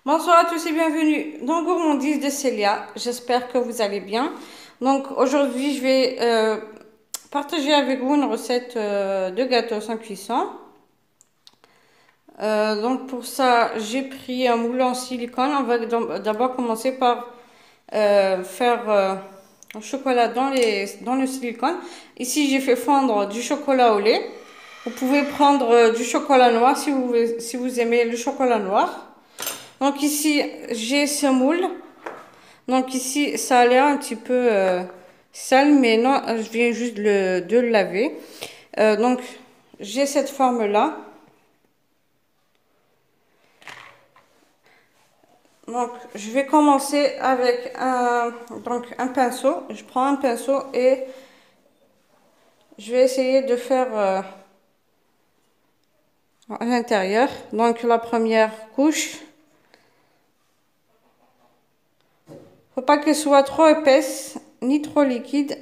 Bonsoir à tous et bienvenue dans Gourmandise de Célia. J'espère que vous allez bien. Donc aujourd'hui, je vais partager avec vous une recette de gâteau sans cuisson. Donc pour ça, j'ai pris un moule en silicone. On va d'abord commencer par faire un chocolat dans le silicone. Ici, j'ai fait fondre du chocolat au lait. Vous pouvez prendre du chocolat noir si vous aimez le chocolat noir. Donc ici, j'ai ce moule. Donc ici, ça a l'air un petit peu sale, mais non, je viens juste de le laver. Donc, j'ai cette forme-là. Donc, je vais commencer avec un pinceau. Je prends un pinceau et je vais essayer de faire à l'intérieur. Donc, la première couche. Faut pas qu'elle soit trop épaisse ni trop liquide.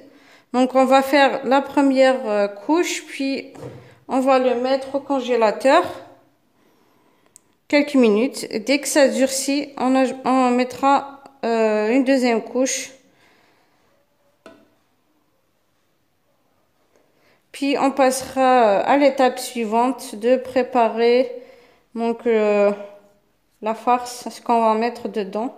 Donc, on va faire la première couche, puis on va le mettre au congélateur quelques minutes. Dès que ça durcit, on mettra une deuxième couche. Puis on passera à l'étape suivante de préparer donc la farce, ce qu'on va mettre dedans.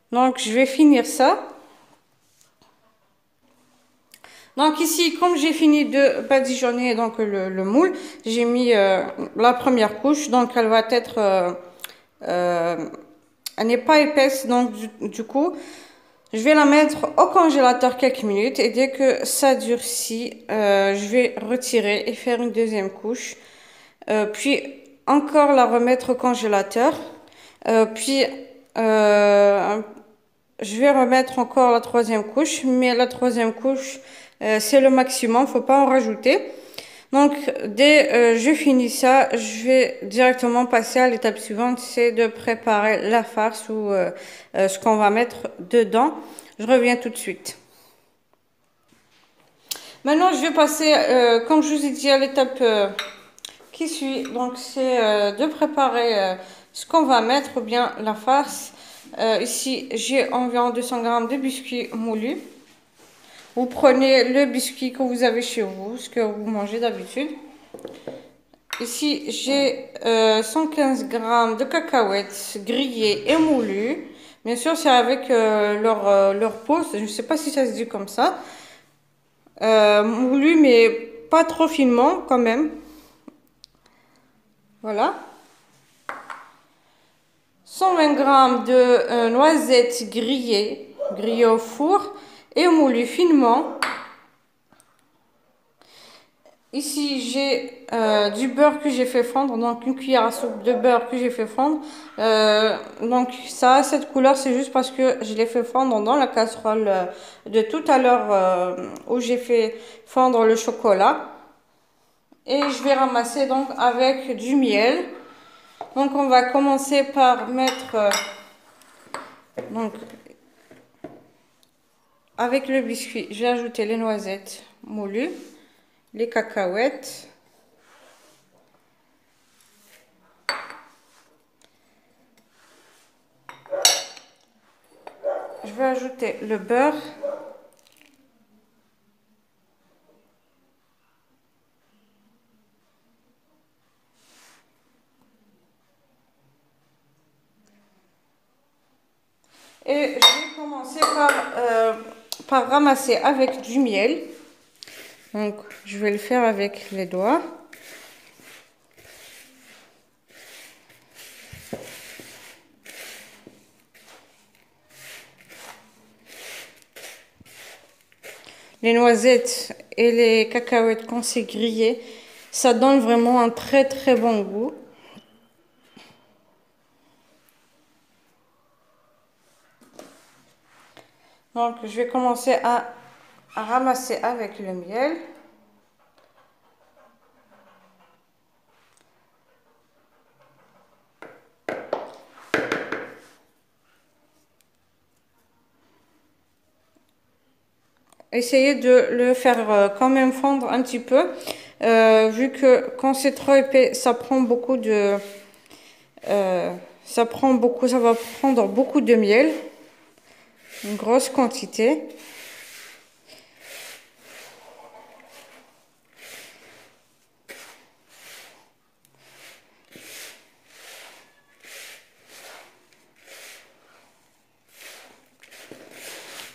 Donc je vais finir ça. Donc ici, comme j'ai fini de badigeonner donc le moule, j'ai mis la première couche. Donc elle va être, elle n'est pas épaisse, donc du coup, je vais la mettre au congélateur quelques minutes et dès que ça durcit, je vais retirer et faire une deuxième couche. Puis encore la remettre au congélateur. Puis je vais remettre encore la troisième couche, mais la troisième couche, c'est le maximum, faut pas en rajouter. Donc, dès je finis ça, je vais directement passer à l'étape suivante, c'est de préparer la farce ou ce qu'on va mettre dedans. Je reviens tout de suite. Maintenant, je vais passer, comme je vous ai dit, à l'étape qui suit. Donc, c'est de préparer ce qu'on va mettre, ou bien la farce. Ici, j'ai environ 200 grammes de biscuits moulus. Vous prenez le biscuit que vous avez chez vous, ce que vous mangez d'habitude. Ici, j'ai 115 grammes de cacahuètes grillées et moulues. Bien sûr, c'est avec leur peau. Je ne sais pas si ça se dit comme ça. Moulu, mais pas trop finement quand même. Voilà. 120 grammes de noisettes grillées au four et moulues finement. Ici, j'ai du beurre que j'ai fait fondre, donc une cuillère à soupe de beurre que j'ai fait fondre. Donc ça a cette couleur, c'est juste parce que je l'ai fait fondre dans la casserole de tout à l'heure où j'ai fait fondre le chocolat. Et je vais ramasser donc avec du miel. Donc on va commencer par mettre donc avec le biscuit, je vais ajouter les noisettes moulues, les cacahuètes. Je vais ajouter le beurre. Et je vais commencer par ramasser avec du miel. Donc, je vais le faire avec les doigts. Les noisettes et les cacahuètes quand c'est grillé, ça donne vraiment un très très bon goût. Donc, je vais commencer à ramasser avec le miel. essayez de le faire quand même fondre un petit peu. Vu que quand c'est trop épais, ça prend beaucoup de... ça va prendre beaucoup de miel. Une grosse quantité.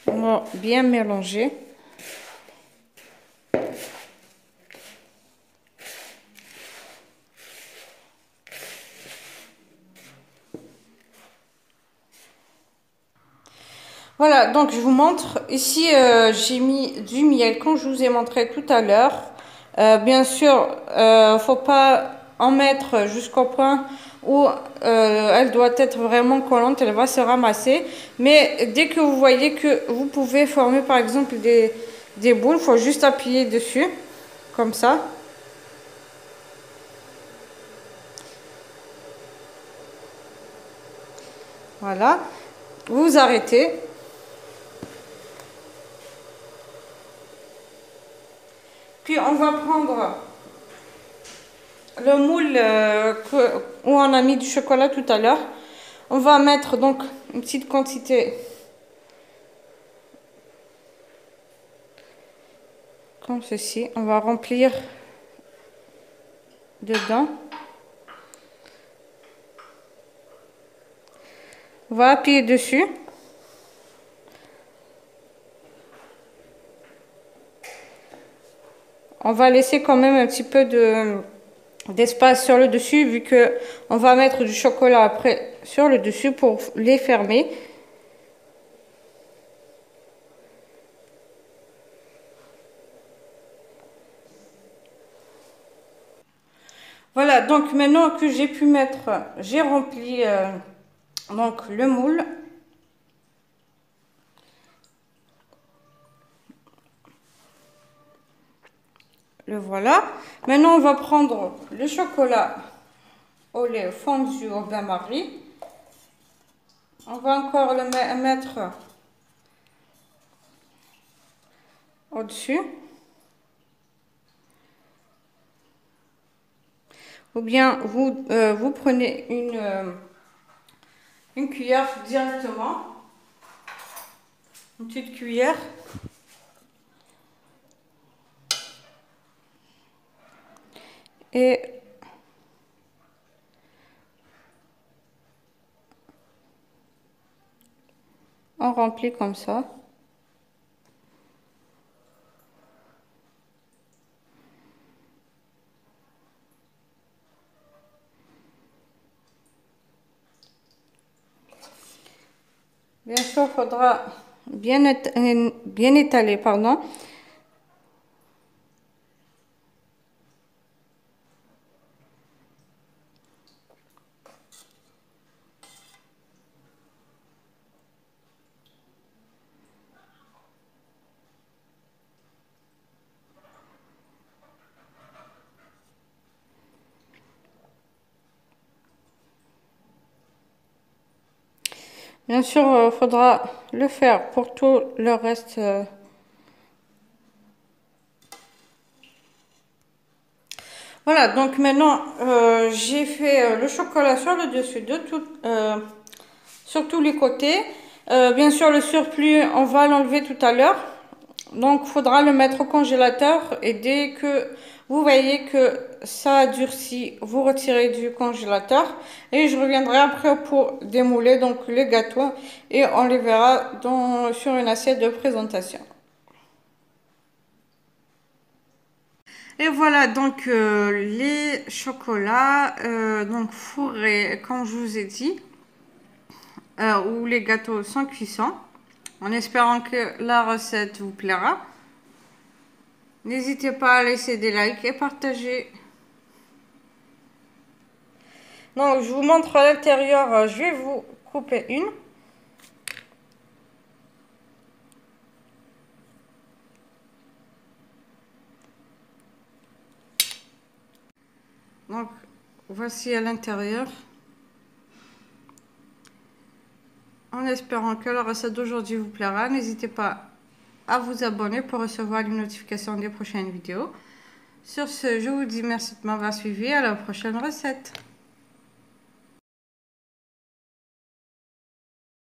On va bien mélanger. Voilà, donc je vous montre. Ici, j'ai mis du miel, comme je vous ai montré tout à l'heure. Bien sûr, faut pas en mettre jusqu'au point où elle doit être vraiment collante, elle va se ramasser. Mais dès que vous voyez que vous pouvez former par exemple des boules, il faut juste appuyer dessus, comme ça. Voilà, vous arrêtez. Puis on va prendre le moule où on a mis du chocolat tout à l'heure. On va mettre donc une petite quantité comme ceci. On va remplir dedans. On va appuyer dessus. On va laisser quand même un petit peu d'espace sur le dessus vu que on va mettre du chocolat après sur le dessus pour les fermer. Voilà, donc maintenant que j'ai pu mettre, j'ai rempli donc le moule. Le voilà. Maintenant, on va prendre le chocolat au lait fondu au bain-marie. On va encore le mettre au-dessus. Ou bien vous prenez une cuillère directement. Une petite cuillère. Et on remplit comme ça. Bien sûr, il faudra bien étaler, pardon. Bien sûr, il faudra le faire pour tout le reste. Voilà, donc maintenant, j'ai fait le chocolat sur le dessus de sur tous les côtés. Bien sûr, le surplus, on va l'enlever tout à l'heure. Donc, il faudra le mettre au congélateur et dès que vous voyez que ça a durci, vous retirez du congélateur et je reviendrai après pour démouler donc les gâteaux et on les verra sur une assiette de présentation. Et voilà donc les chocolats donc fourrés comme je vous ai dit ou les gâteaux sans cuisson en espérant que la recette vous plaira. N'hésitez pas à laisser des likes et partager. Donc je vous montre à l'intérieur, je vais vous couper une. Donc voici à l'intérieur. En espérant que la recette d'aujourd'hui vous plaira, n'hésitez pas à vous abonner pour recevoir les notifications des prochaines vidéos. Sur ce, je vous dis merci de m'avoir suivi. À la prochaine recette.